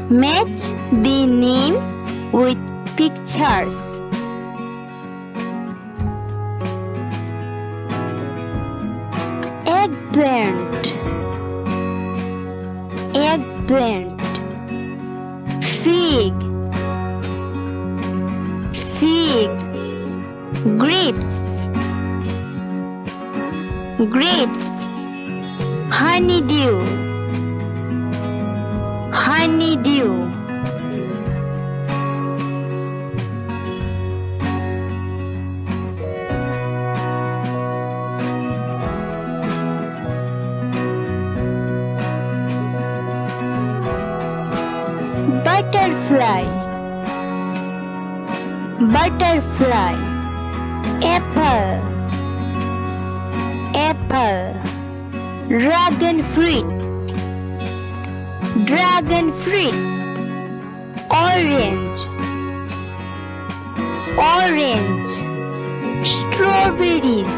Match the names with pictures. Eggplant, eggplant. Fig, fig. Grapes, grapes. Honeydew, honeydew. Butterfly, butterfly. Apple, apple. Dragon fruit, dragon fruit. Orange, orange. Strawberries,